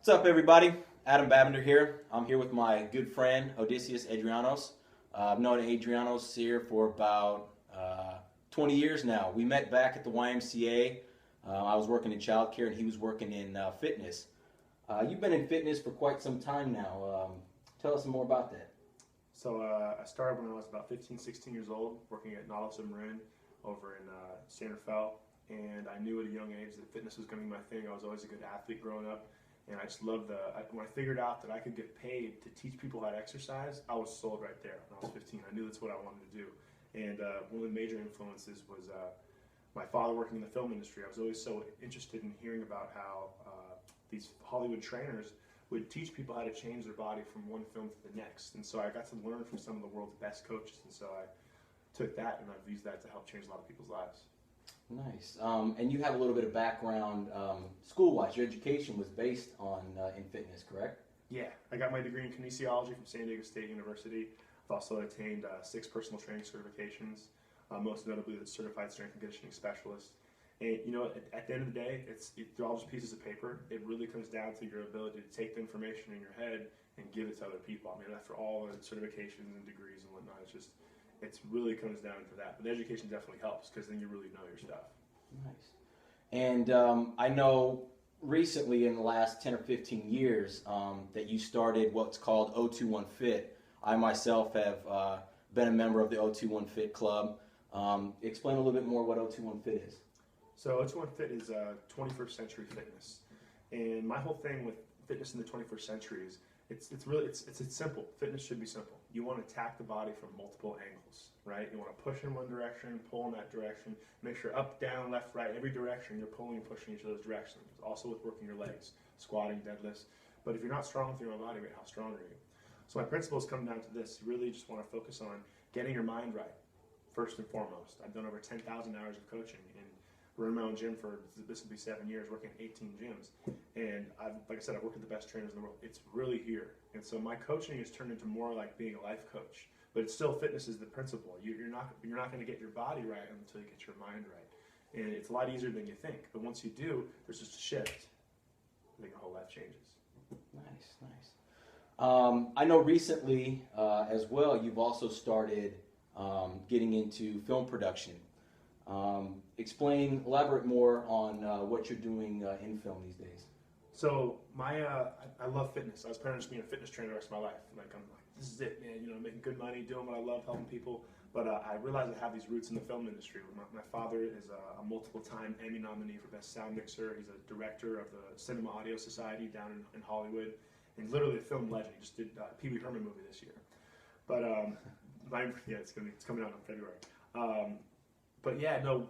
What's up, everybody? Adam Babender here. I'm here with my good friend Odysseus Andrianos. I've known Andrianos here for about 20 years now. We met back at the YMCA. I was working in childcare and he was working in fitness. You've been in fitness for quite some time now. Tell us some more about that. So I started when I was about 15, 16 years old, working at Odysseus of Marin over in Santa Fe, and I knew at a young age that fitness was going to be my thing. I was always a good athlete growing up, and I just loved when I figured out that I could get paid to teach people how to exercise, I was sold right there when I was 15. I knew that's what I wanted to do. And one of the major influences was my father working in the film industry. I was always so interested in hearing about how these Hollywood trainers would teach people how to change their body from one film to the next. And so I got to learn from some of the world's best coaches. And so I took that and I've used that to help change a lot of people's lives. Nice. And you have a little bit of background school-wise. Your education was based on in fitness, correct? Yeah. I got my degree in Kinesiology from San Diego State University. I've also attained 6 personal training certifications, most notably the Certified Strength and Conditioning Specialist. And you know, at the end of the day, they're all just pieces of paper. It really comes down to your ability to take the information in your head and give it to other people. I mean, after all the certifications and degrees and whatnot, it really comes down to that. But the education definitely helps because then you really know your stuff. Nice. And I know recently in the last 10 or 15 years that you started what's called O21 Fit. I myself have been a member of the O21 Fit Club. Explain a little bit more what O21 Fit is. So O21 Fit is 21st century fitness, and my whole thing with fitness in the 21st century is it's simple. Fitness should be simple. You want to attack the body from multiple angles, right? You want to push in one direction, pull in that direction, make sure up, down, left, right, every direction you're pulling and pushing each of those directions. Also with working your legs, squatting, deadlifts. But if you're not strong with your own body weight, how strong are you? So my principles come down to this. You really just want to focus on getting your mind right, first and foremost. I've done over 10,000 hours of coaching and running my own gym for, this will be 7 years, working at 18 gyms. And like I said, I've worked with the best trainers in the world. It's really here. And so my coaching has turned into more like being a life coach. But it's still, fitness is the principle. You're not going to get your body right until you get your mind right. And it's a lot easier than you think. But once you do, there's just a shift. I think your whole life changes. Nice, nice. I know recently as well, you've also started getting into film production. Elaborate more on what you're doing in film these days. So I love fitness. I was planning on just being a fitness trainer the rest of my life. I'm like, this is it, man. You know, making good money, doing what I love, helping people. But I realized I have these roots in the film industry. My father is a multiple-time Emmy nominee for Best Sound Mixer. He's a director of the Cinema Audio Society down in Hollywood. And literally a film legend. He just did a Pee Wee Herman movie this year. But it's coming out in February. But yeah, no,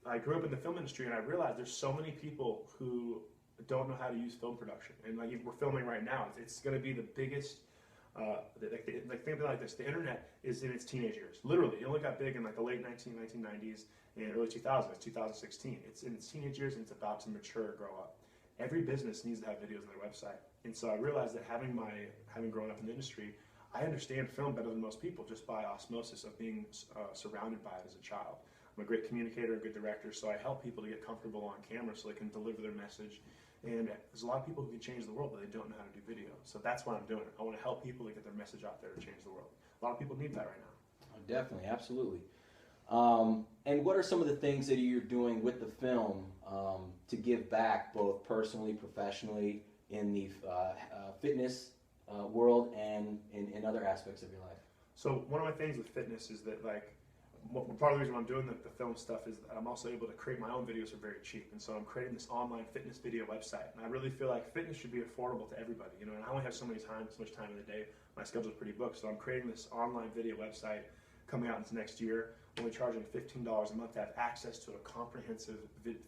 I grew up in the film industry and I realized there's so many people who don't know how to use film production. And like we're filming right now, it's going to be the biggest, think of it like this, the internet is in its teenage years. Literally, it only got big in like the late 1990s and early 2000s, 2016. It's in its teenage years and it's about to mature, grow up. Every business needs to have videos on their website. And so I realized that having grown up in the industry, I understand film better than most people just by osmosis of being surrounded by it as a child. I'm a great communicator, a good director, so I help people to get comfortable on camera so they can deliver their message. And there's a lot of people who can change the world, but they don't know how to do video. So that's what I'm doing. I want to help people to get their message out there to change the world. A lot of people need that right now. Oh, definitely, absolutely. And what are some of the things that you're doing with the film to give back, both personally, professionally, in the fitness world and in other aspects of your life? So one of my things with fitness is that part of the reason why I'm doing the film stuff is that I'm also able to create my own videos for very cheap. And so I'm creating this online fitness video website. And I really feel like fitness should be affordable to everybody. You know, and I only have so much time in the day. My schedule's pretty booked. So I'm creating this online video website coming out into next year. Only charging $15 a month to have access to a comprehensive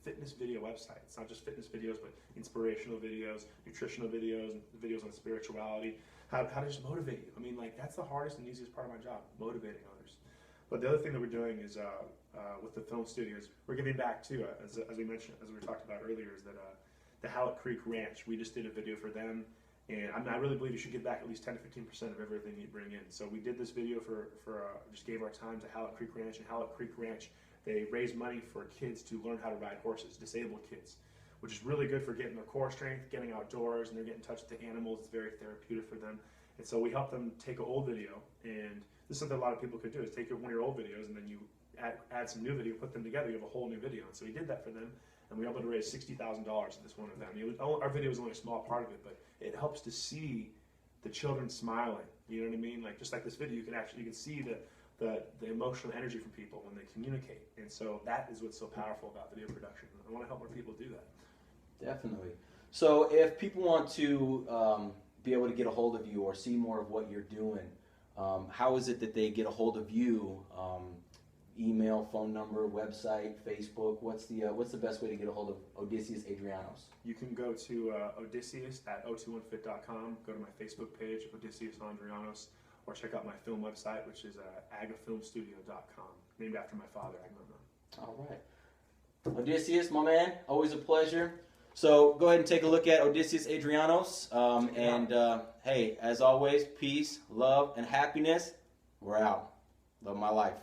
fitness video website. It's not just fitness videos, but inspirational videos, nutritional videos, videos on spirituality, how to just motivate you. I mean, like, that's the hardest and easiest part of my job, motivating others. But the other thing that we're doing is with the film studios, we're giving back too, as we mentioned, as we talked about earlier, is that the Howlett Creek Ranch, we just did a video for them. And I really believe you should give back at least 10 to 15% of everything you bring in. So we did this video just gave our time to Howlett Creek Ranch. And Howlett Creek Ranch, they raise money for kids to learn how to ride horses, disabled kids. which is really good for getting their core strength, getting outdoors, and they're getting in touch with the animals. It's very therapeutic for them. And so we help them take an old video, and this is something a lot of people could do, is take one of your old videos and then you add some new video, put them together, you have a whole new video. And so we did that for them, and we were able to raise $60,000 at this one event. Our video was only a small part of it, but it helps to see the children smiling. You know what I mean? Like, just like this video, you can see the emotional energy from people when they communicate. And so that is what's so powerful about video production. I want to help more people do that. Definitely. So if people want to be able to get a hold of you or see more of what you're doing, how is it that they get a hold of you? Email, phone number, website, Facebook. What's the best way to get a hold of Odysseus Andrianos? You can go to Odysseus at O21Fit.com, go to my Facebook page, Odysseus Andrianos, or check out my film website, which is agafilmstudio.com, named after my father, Agamemnon. All right. Odysseus, my man, always a pleasure. So go ahead and take a look at Odysseus Andrianos. Hey, as always, peace, love, and happiness. We're out. Love my life.